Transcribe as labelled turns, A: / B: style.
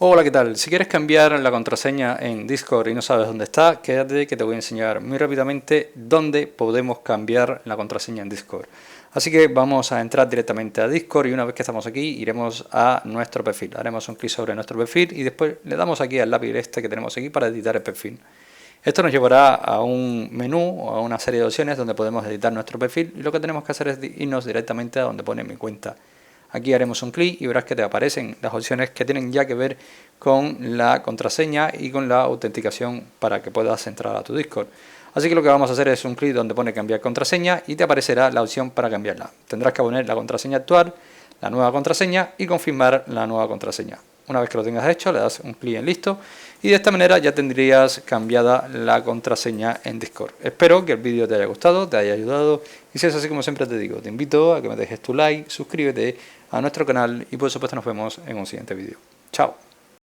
A: Hola, ¿qué tal? Si quieres cambiar la contraseña en Discord y no sabes dónde está, quédate que te voy a enseñar muy rápidamente dónde podemos cambiar la contraseña en Discord. Así que vamos a entrar directamente a Discord y una vez que estamos aquí iremos a nuestro perfil. Haremos un clic sobre nuestro perfil y después le damos aquí al lápiz este que tenemos aquí para editar el perfil. Esto nos llevará a un menú o a una serie de opciones donde podemos editar nuestro perfil y lo que tenemos que hacer es irnos directamente a donde pone mi cuenta. Aquí haremos un clic y verás que te aparecen las opciones que tienen ya que ver con la contraseña y con la autenticación para que puedas entrar a tu Discord. Así que lo que vamos a hacer es un clic donde pone cambiar contraseña y te aparecerá la opción para cambiarla. Tendrás que poner la contraseña actual, la nueva contraseña y confirmar la nueva contraseña. Una vez que lo tengas hecho, le das un clic en listo y de esta manera ya tendrías cambiada la contraseña en Discord. Espero que el vídeo te haya gustado, te haya ayudado y si es así, como siempre te digo, te invito a que me dejes tu like, suscríbete a nuestro canal y por supuesto nos vemos en un siguiente vídeo. Chao.